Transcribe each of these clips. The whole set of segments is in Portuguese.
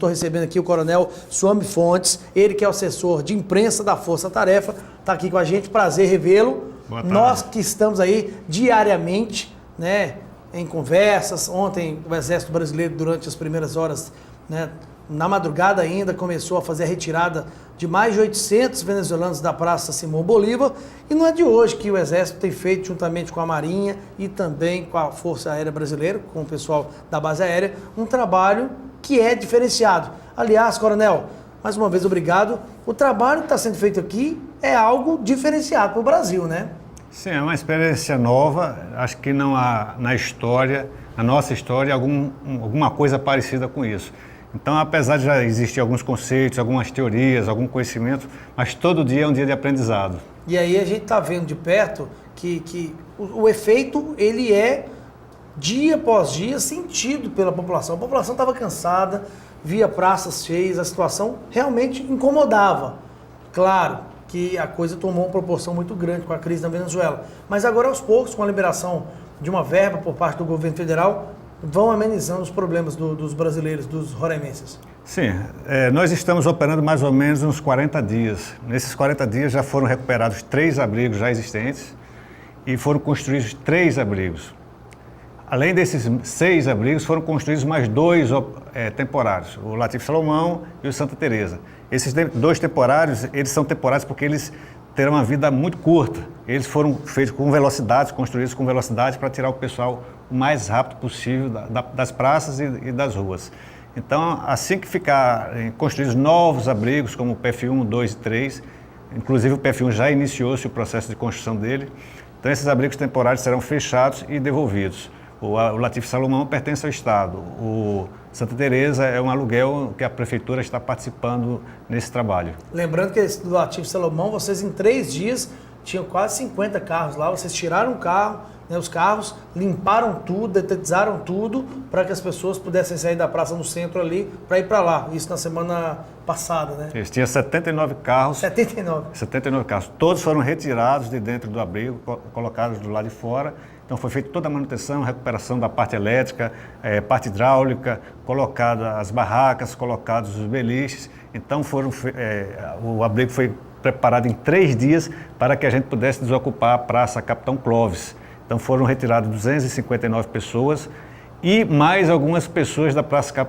Estou recebendo aqui o Coronel Suame Fontes, ele que é o assessor de imprensa da Força Tarefa, está aqui com a gente, prazer revê-lo. Nós que estamos aí diariamente, né, em conversas. Ontem o Exército Brasileiro, durante as primeiras horas, né, na madrugada ainda, começou a fazer a retirada de mais de 800 venezuelanos da Praça Simão Bolívar. E não é de hoje que o Exército tem feito, juntamente com a Marinha e também com a Força Aérea Brasileira, com o pessoal da base aérea, um trabalho que é diferenciado. Aliás, Coronel, mais uma vez obrigado. O trabalho que está sendo feito aqui é algo diferenciado para o Brasil, né? Sim, é uma experiência nova. Acho que não há na história, na nossa história, alguma coisa parecida com isso. Então, apesar de já existir alguns conceitos, algumas teorias, algum conhecimento, mas todo dia é um dia de aprendizado. E aí a gente está vendo de perto que o efeito, ele é, dia após dia, sentido pela população. A população estava cansada, via praças cheias, a situação realmente incomodava. Claro que a coisa tomou uma proporção muito grande com a crise na Venezuela. Mas agora, aos poucos, com a liberação de uma verba por parte do governo federal, vão amenizando os problemas dos brasileiros, dos roraimenses. Sim, nós estamos operando mais ou menos uns 40 dias. Nesses 40 dias já foram recuperados 3 abrigos já existentes e foram construídos 3 abrigos. Além desses 6 abrigos, foram construídos mais 2 temporários, o Latif Salomão e o Santa Teresa. Esses 2 temporários, eles são temporários porque eles terão uma vida muito curta. Eles foram feitos com velocidade, construídos com velocidade para tirar o pessoal o mais rápido possível das praças e das ruas. Então, assim que ficar construídos novos abrigos, como o PF1, 2 e 3, inclusive o PF1 já iniciou-se o processo de construção dele, então esses abrigos temporários serão fechados e devolvidos. O Latif Salomão pertence ao Estado, o Santa Teresa é um aluguel que a Prefeitura está participando nesse trabalho. Lembrando que esse do Latif Salomão, vocês em 3 dias tinham quase 50 carros lá, vocês tiraram o carro, né, os carros, limparam tudo, detetizaram tudo, para que as pessoas pudessem sair da praça no centro ali, para ir para lá. Isso na semana passada, né? Isso, tinha 79 carros. 79 carros. Todos foram retirados de dentro do abrigo, colocados do lado de fora. Então foi feita toda a manutenção, recuperação da parte elétrica, parte hidráulica, colocada as barracas, colocados os beliches. Então o abrigo foi preparado em 3 dias para que a gente pudesse desocupar a Praça Capitão Clóvis. Então foram retiradas 259 pessoas e mais algumas pessoas da Praça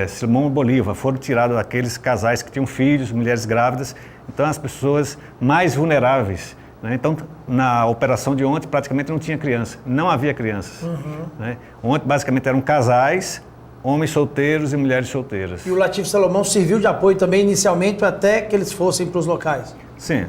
Simão Bolívar. Foram tirados aqueles casais que tinham filhos, mulheres grávidas, então as pessoas mais vulneráveis. Então, na operação de ontem, praticamente não tinha criança, não havia crianças. Né? Ontem, basicamente, eram casais, homens solteiros e mulheres solteiras. E o Latif Salomão serviu de apoio também, inicialmente, até que eles fossem para os locais? Sim.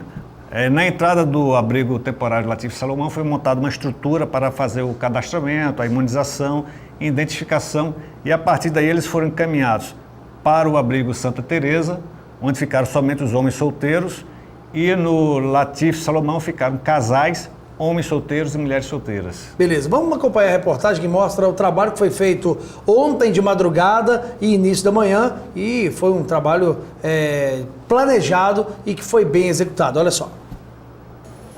Na entrada do abrigo temporário Latif Salomão foi montada uma estrutura para fazer o cadastramento, a imunização, identificação, e a partir daí eles foram encaminhados para o abrigo Santa Teresa, onde ficaram somente os homens solteiros, e no Latif Salomão ficaram casais, homens solteiros e mulheres solteiras. Beleza, vamos acompanhar a reportagem que mostra o trabalho que foi feito ontem de madrugada e início da manhã, e foi um trabalho planejado e que foi bem executado. Olha só.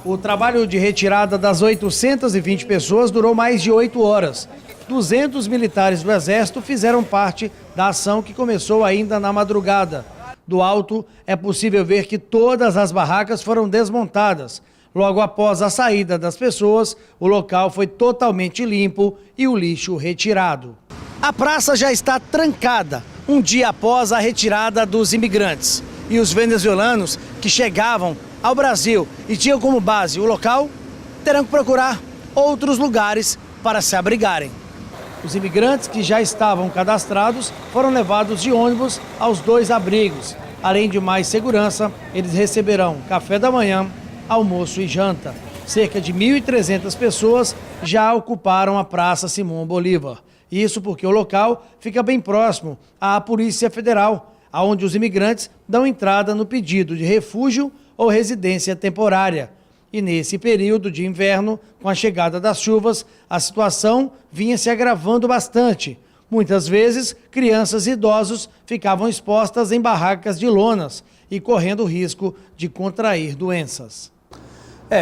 O trabalho de retirada das 820 pessoas durou mais de 8 horas. 200 militares do Exército fizeram parte da ação que começou ainda na madrugada. Do alto, é possível ver que todas as barracas foram desmontadas. Logo após a saída das pessoas, o local foi totalmente limpo e o lixo retirado. A praça já está trancada, um dia após a retirada dos imigrantes. E os venezuelanos que chegavam ao Brasil e tinham como base o local, terão que procurar outros lugares para se abrigarem. Os imigrantes que já estavam cadastrados foram levados de ônibus aos 2 abrigos. Além de mais segurança, eles receberão café da manhã, almoço e janta. Cerca de 1.300 pessoas já ocuparam a Praça Simão Bolívar. Isso porque o local fica bem próximo à Polícia Federal, onde os imigrantes dão entrada no pedido de refúgio ou residência temporária. E nesse período de inverno, com a chegada das chuvas, a situação vinha se agravando bastante. Muitas vezes, crianças e idosos ficavam expostas em barracas de lonas e correndo o risco de contrair doenças.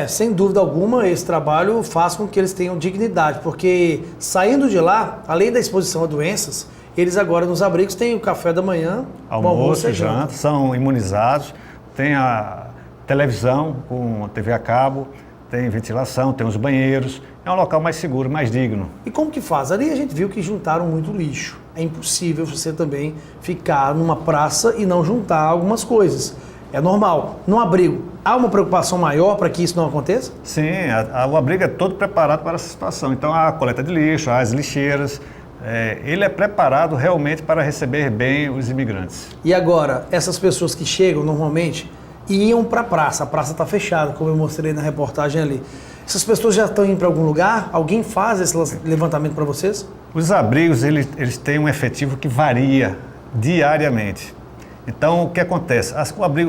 Sem dúvida alguma, esse trabalho faz com que eles tenham dignidade, porque saindo de lá, além da exposição a doenças, eles agora nos abrigos têm o café da manhã, almoço e janta, são imunizados, tem a televisão com TV a cabo, tem ventilação, tem os banheiros, é um local mais seguro, mais digno. E como que faz? Ali a gente viu que juntaram muito lixo. É impossível você também ficar numa praça e não juntar algumas coisas. É normal. No abrigo, há uma preocupação maior para que isso não aconteça? Sim, o abrigo é todo preparado para essa situação. Então, há a coleta de lixo, há as lixeiras. Ele é preparado realmente para receber bem os imigrantes. E agora, essas pessoas que chegam normalmente iam para a praça está fechada, como eu mostrei na reportagem ali. Essas pessoas já estão indo para algum lugar? Alguém faz esse levantamento para vocês? Os abrigos, eles têm um efetivo que varia diariamente. Então, o que acontece?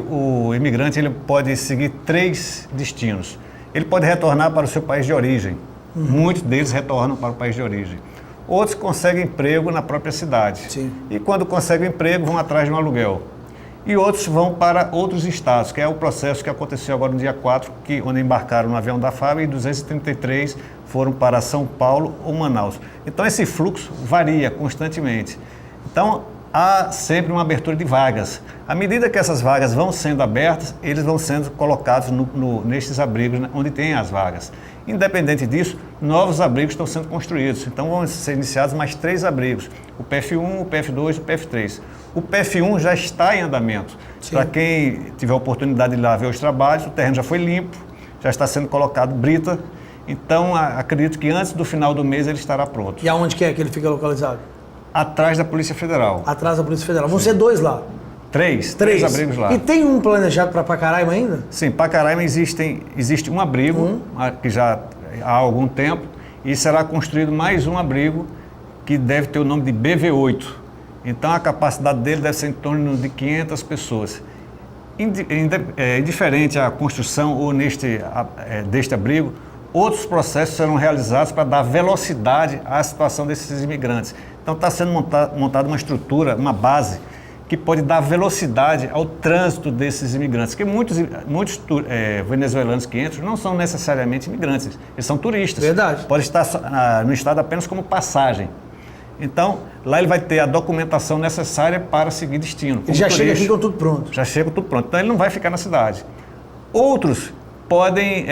O imigrante ele pode seguir 3 destinos. Ele pode retornar para o seu país de origem. Muitos deles retornam para o país de origem. Outros conseguem emprego na própria cidade. Sim. E quando conseguem emprego, vão atrás de um aluguel. E outros vão para outros estados, que é o processo que aconteceu agora no dia 4, onde embarcaram no avião da FAB e 233 foram para São Paulo ou Manaus. Então, esse fluxo varia constantemente. Então, há sempre uma abertura de vagas. À medida que essas vagas vão sendo abertas, eles vão sendo colocados nestes abrigos onde tem as vagas. Independente disso, novos abrigos estão sendo construídos. Então vão ser iniciados mais 3 abrigos, o PF1, o PF2 e o PF3. O PF1 já está em andamento. Para quem tiver a oportunidade de ir lá ver os trabalhos, o terreno já foi limpo, já está sendo colocado brita. Então acredito que antes do final do mês ele estará pronto. E aonde que é que ele fica localizado? Atrás da Polícia Federal. Atrás da Polícia Federal. Vão ser 2 lá? 3 abrigos lá. E tem um planejado para Pacaraima ainda? Sim, Pacaraima existe um abrigo, que já há algum tempo, e será construído mais um abrigo que deve ter o nome de BV8. Então a capacidade dele deve ser em torno de 500 pessoas. Indiferente à construção ou deste abrigo, outros processos serão realizados para dar velocidade à situação desses imigrantes. Então está sendo montada uma estrutura, uma base, que pode dar velocidade ao trânsito desses imigrantes. Porque muitos venezuelanos que entram não são necessariamente imigrantes, eles são turistas. Verdade. Podem estar no estado apenas como passagem. Então, lá ele vai ter a documentação necessária para seguir destino. Ele já chega aqui com tudo pronto. Já chega com tudo pronto. Então, ele não vai ficar na cidade. Outros podem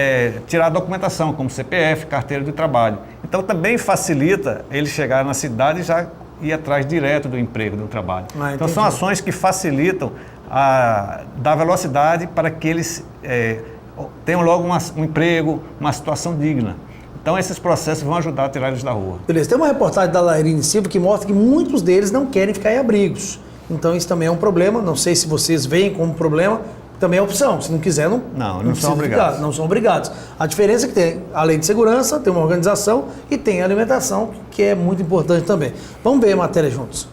tirar a documentação, como CPF, carteira de trabalho. Então, também facilita ele chegar na cidade e já ir atrás direto do emprego, do trabalho. Então, são ações que facilitam dar velocidade para que eles tenham logo um emprego, uma situação digna. Então, esses processos vão ajudar a tirar eles da rua. Beleza. Tem uma reportagem da Lairine Silva que mostra que muitos deles não querem ficar em abrigos. Então, isso também é um problema. Não sei se vocês veem como problema. Também é opção. Se não quiser, não são obrigados. Não são obrigados. A diferença é que tem a lei de segurança, tem uma organização e tem a alimentação, que é muito importante também. Vamos ver a matéria juntos.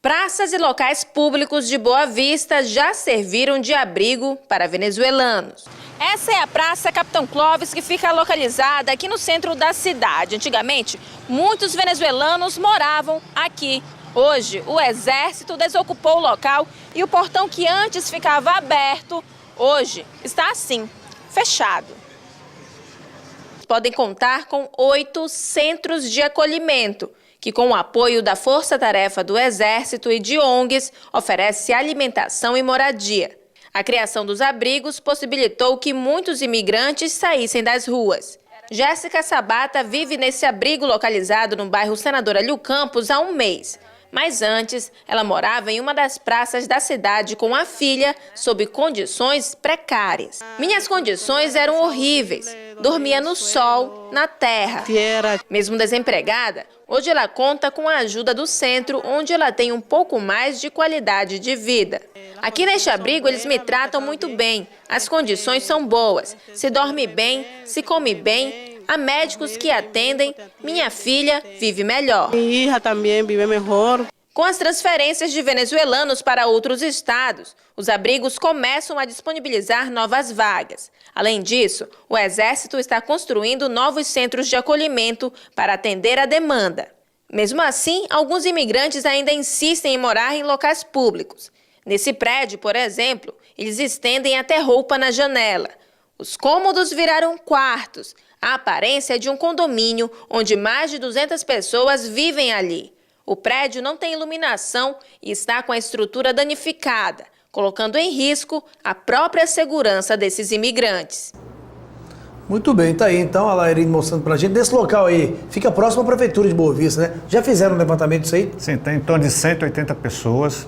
Praças e locais públicos de Boa Vista já serviram de abrigo para venezuelanos. Essa é a Praça Capitão Clóvis, que fica localizada aqui no centro da cidade. Antigamente, muitos venezuelanos moravam aqui. Hoje, o Exército desocupou o local e o portão que antes ficava aberto, hoje está assim, fechado. Podem contar com 8 centros de acolhimento, que com o apoio da Força Tarefa do Exército e de ONGs, oferece alimentação e moradia. A criação dos abrigos possibilitou que muitos imigrantes saíssem das ruas. Jéssica Sabata vive nesse abrigo localizado no bairro Senador Hélio Campos há um mês. Mas antes, ela morava em uma das praças da cidade com a filha, sob condições precárias. Minhas condições eram horríveis. Dormia no sol, na terra. Mesmo desempregada, hoje ela conta com a ajuda do centro, onde ela tem um pouco mais de qualidade de vida. Aqui neste abrigo, eles me tratam muito bem. As condições são boas. Se dorme bem, se come bem. Há médicos que atendem. Minha filha vive melhor. Minha filha também vive melhor. Com as transferências de venezuelanos para outros estados, os abrigos começam a disponibilizar novas vagas. Além disso, o Exército está construindo novos centros de acolhimento para atender a demanda. Mesmo assim, alguns imigrantes ainda insistem em morar em locais públicos. Nesse prédio, por exemplo, eles estendem até roupa na janela. Os cômodos viraram quartos. A aparência é de um condomínio onde mais de 200 pessoas vivem ali. O prédio não tem iluminação e está com a estrutura danificada, colocando em risco a própria segurança desses imigrantes. Muito bem, tá aí então a Laerine mostrando pra gente. Desse local aí, fica próximo à Prefeitura de Boa Vista, né? Já fizeram um levantamento disso aí? Sim, tem em torno de 180 pessoas.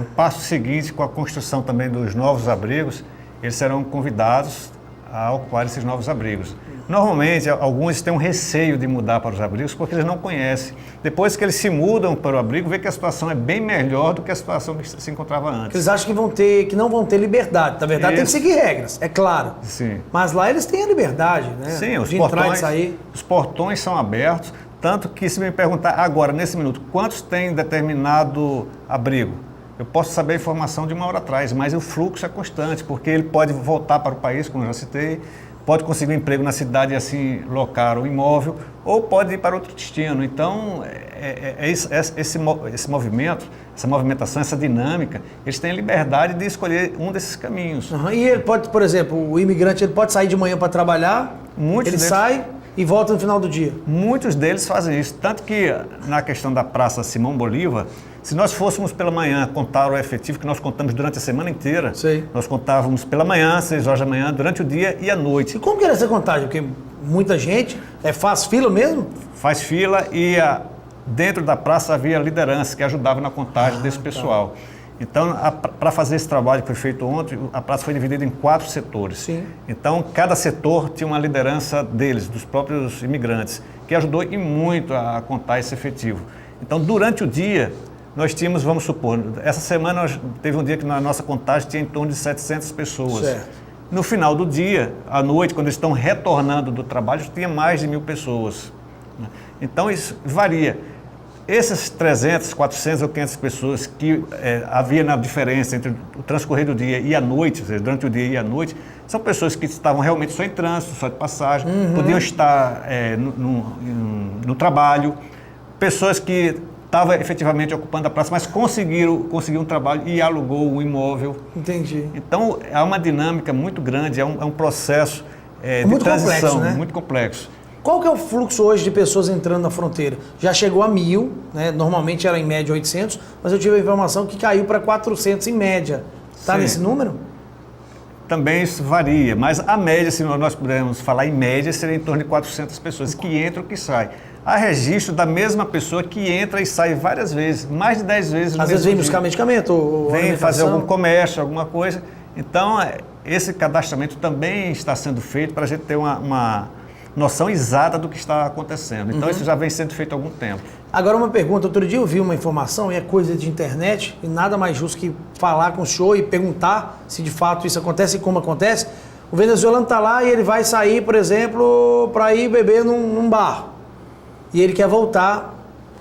O passo seguinte, com a construção também dos novos abrigos, eles serão convidados a ocupar esses novos abrigos. Normalmente, alguns têm um receio de mudar para os abrigos porque eles não conhecem. Depois que eles se mudam para o abrigo, vê que a situação é bem melhor do que a situação que se encontrava antes. Eles acham que não vão ter liberdade. Na verdade, tem que seguir regras, é claro. Sim. Mas lá eles têm a liberdade, né? Sim, de entrar e sair. Os portões são abertos, tanto que se me perguntar agora, nesse minuto, quantos tem determinado abrigo? Eu posso saber a informação de uma hora atrás, mas o fluxo é constante, porque ele pode voltar para o país, como eu já citei, pode conseguir um emprego na cidade e assim locar o imóvel, ou pode ir para outro destino. Então, esse movimento, essa movimentação, essa dinâmica, eles têm a liberdade de escolher um desses caminhos. Uhum. E ele pode, por exemplo, o imigrante ele pode sair de manhã para trabalhar, sai e volta no final do dia. Muitos deles fazem isso, tanto que na questão da Praça Simão Bolívar, se nós fôssemos pela manhã contar o efetivo que nós contamos durante a semana inteira, nós contávamos pela manhã, 6 horas da manhã, durante o dia e à noite. E como que era essa contagem? Porque muita gente faz fila mesmo? Faz fila e dentro da praça havia liderança que ajudava na contagem desse pessoal. Então, para fazer esse trabalho que foi feito ontem, a praça foi dividida em 4 setores. Sim. Então, cada setor tinha uma liderança deles, dos próprios imigrantes, que ajudou e muito a contar esse efetivo. Então, durante o dia, nós tínhamos, vamos supor, essa semana teve um dia que na nossa contagem tinha em torno de 700 pessoas. Certo. No final do dia, à noite, quando eles estão retornando do trabalho, tinha mais de 1.000 pessoas. Então, isso varia. Essas 300, 400 ou 500 pessoas que havia na diferença entre o transcorrer do dia e a noite, ou seja, durante o dia e a noite, são pessoas que estavam realmente só em trânsito, só de passagem, podiam estar no trabalho, pessoas que estavam efetivamente ocupando a praça, mas conseguiu um trabalho e alugou um imóvel. Entendi. Então, é uma dinâmica muito grande, é um processo de muito transição complexo, né? muito complexo. Qual que é o fluxo hoje de pessoas entrando na fronteira? Já chegou a 1.000, né? Normalmente era em média 800, mas eu tive a informação que caiu para 400 em média. Está nesse número? Também isso varia, mas a média, se nós pudermos falar em média, seria em torno de 400 pessoas que entram e que saem. Há registro da mesma pessoa que entra e sai várias vezes, mais de 10 vezes. Às vezes vem buscar medicamento ou vem fazer algum comércio, alguma coisa. Então, esse cadastramento também está sendo feito para a gente ter uma noção exata do que está acontecendo. Então, isso já vem sendo feito há algum tempo. Agora, uma pergunta. Outro dia eu vi uma informação, e é coisa de internet, e nada mais justo que falar com o senhor e perguntar se de fato isso acontece e como acontece. O venezuelano está lá e ele vai sair, por exemplo, para ir beber num bar. E ele quer voltar.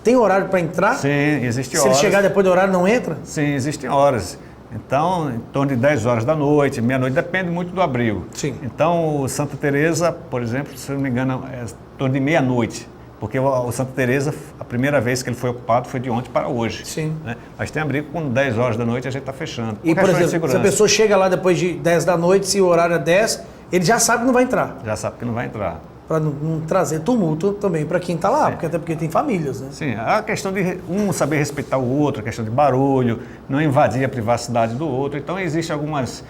Tem horário para entrar? Sim, existe horas. Se ele chegar depois do horário, não entra? Sim, existem horas. Então, em torno de 10 horas da noite, meia-noite, depende muito do abrigo. Sim. Então, o Santa Teresa, por exemplo, se não me engano, é em torno de meia-noite. Porque o Santa Teresa, a primeira vez que ele foi ocupado foi de ontem para hoje. Sim. Né? Mas tem abrigo com 10 horas da noite a gente está fechando. E, por exemplo, se a pessoa chega lá depois de 10 da noite, se o horário é 10, ele já sabe que não vai entrar. Já sabe que não vai entrar. Para não trazer tumulto também para quem está lá, até porque tem famílias, né? Sim, a questão de um saber respeitar o outro, a questão de barulho, não invadir a privacidade do outro. Então, existem alguns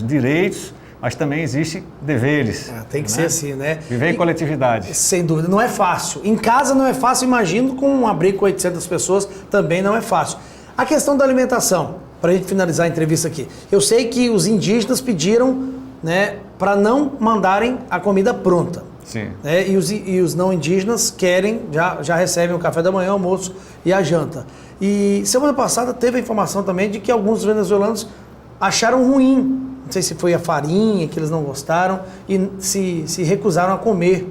direitos, mas também existem deveres. Tem que ser assim, né? Viver em coletividade. Sem dúvida, não é fácil. Em casa não é fácil, imagino, com um abrigo com 800 pessoas também não é fácil. A questão da alimentação, para a gente finalizar a entrevista aqui. Eu sei que os indígenas pediram, né, para não mandarem a comida pronta. Sim. Né, e os não indígenas querem, já recebem o café da manhã, o almoço e a janta. E semana passada teve a informação também de que alguns venezuelanos acharam ruim, não sei se foi a farinha que eles não gostaram, e se recusaram a comer,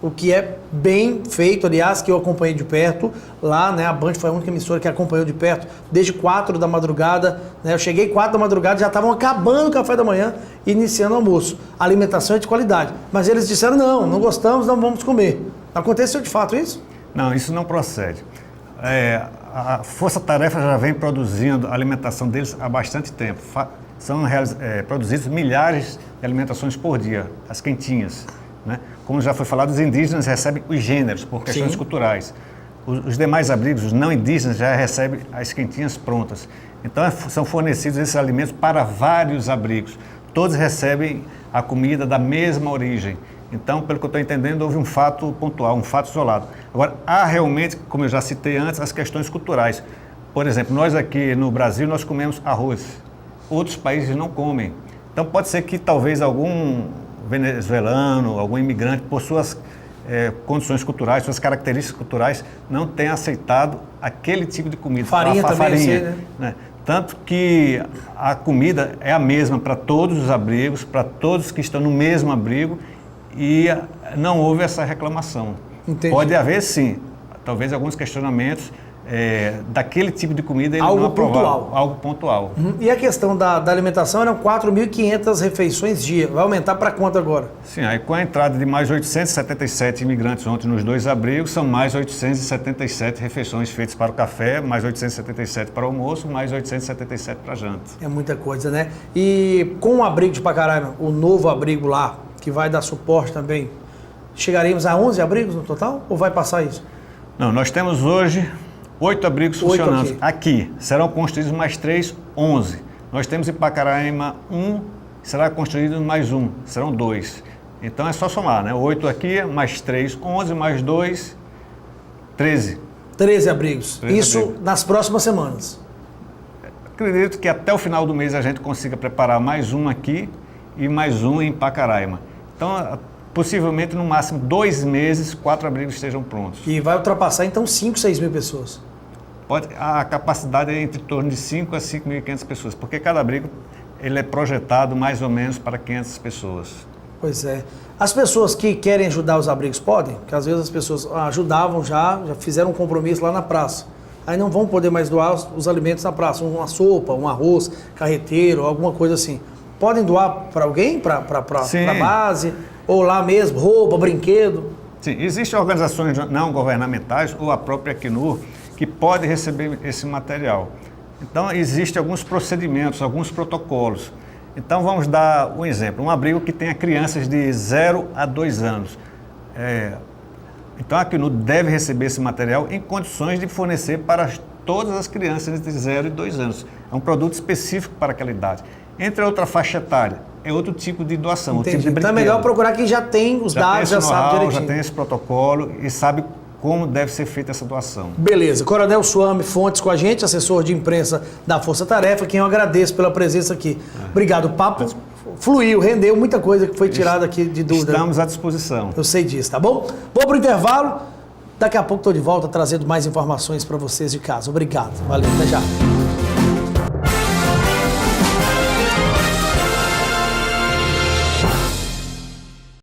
o que é bem feito, aliás, que eu acompanhei de perto lá, né? A Band foi a única emissora que acompanhou de perto desde 4 da madrugada, né? Eu cheguei 4 da madrugada, já estavam acabando o café da manhã e iniciando o almoço. A alimentação é de qualidade, mas eles disseram não gostamos, não vamos comer. Aconteceu de fato isso? Não, isso não procede. A Força Tarefa já vem produzindo a alimentação deles há bastante tempo. são produzidos milhares de alimentações por dia, as quentinhas, né? Como já foi falado, os indígenas recebem os gêneros por questões Sim. culturais. Os demais abrigos, os não indígenas, já recebem as quentinhas prontas. Então, são fornecidos esses alimentos para vários abrigos. Todos recebem a comida da mesma origem. Então, pelo que eu estou entendendo, houve um fato pontual, um fato isolado. Agora, há realmente, como eu já citei antes, as questões culturais. Por exemplo, nós aqui no Brasil, nós comemos arroz. Outros países não comem. Então, pode ser que talvez algum venezuelano, algum imigrante, por suas condições culturais, suas características culturais, não tenha aceitado aquele tipo de comida. Farinha a também, farinha, né? Tanto que a comida é a mesma para todos os abrigos, para todos que estão no mesmo abrigo, e não houve essa reclamação. Entendi. Pode haver, sim, talvez alguns questionamentos daquele tipo de comida. Ele Algo não aprovar, pontual. algo pontual. E a questão da alimentação eram 4.500 refeições dia. Vai aumentar para quanto agora? Sim, aí com a entrada de mais 877 imigrantes ontem nos 2 abrigos, são mais 877 refeições feitas para o café, mais 877 para o almoço, mais 877 para a janta. É muita coisa, né? E com o abrigo de Pacaraima, o novo abrigo lá, que vai dar suporte também, chegaremos a 11 abrigos no total? Ou vai passar isso? Não, nós temos hoje 8 abrigos 8 funcionando. Aqui. Serão construídos mais 3, 11. Nós temos em Pacaraima 1, será construído mais 1, serão 2. Então é só somar, né? 8 aqui, mais 3, 11, mais 2, 13. 13 abrigos. 13 Isso abrigos. nas próximas semanas. Acredito que até o final do mês a gente consiga preparar mais um aqui e mais um em Pacaraima. Então, possivelmente, no máximo 2 meses, 4 abrigos estejam prontos. E vai ultrapassar, então, 5, 6 mil pessoas. A capacidade é entre torno de 5 a 5.500 pessoas, porque cada abrigo ele é projetado mais ou menos para 500 pessoas. Pois é. As pessoas que querem ajudar os abrigos podem? Porque às vezes as pessoas ajudavam já fizeram um compromisso lá na praça. Aí não vão poder mais doar os alimentos na praça, uma sopa, um arroz, carreteiro, alguma coisa assim. Podem doar para alguém, para a base, ou lá mesmo, roupa, brinquedo? Sim, existem organizações não governamentais ou a própria Acnur que pode receber esse material. Então, existem alguns procedimentos, alguns protocolos. Então, vamos dar um exemplo. Um abrigo que tenha crianças de 0 a 2 anos. Então, a Acnur deve receber esse material em condições de fornecer para todas as crianças de 0 e 2 anos. É um produto específico para aquela idade. Entre outra faixa etária, é outro tipo de doação, outro tipo de brinquedo. Então é melhor procurar quem já tem os dados, já sabe direitinho. Já tem esse protocolo e sabe como deve ser feita essa doação. Beleza. Coronel Suame Fontes com a gente, assessor de imprensa da Força Tarefa, quem eu agradeço pela presença aqui. Obrigado. O papo fluiu, rendeu muita coisa que foi tirada aqui de dúvida. Estamos à disposição. Eu sei disso, tá bom? Vou pro intervalo. Daqui a pouco estou de volta trazendo mais informações para vocês de casa. Obrigado. Valeu, até já.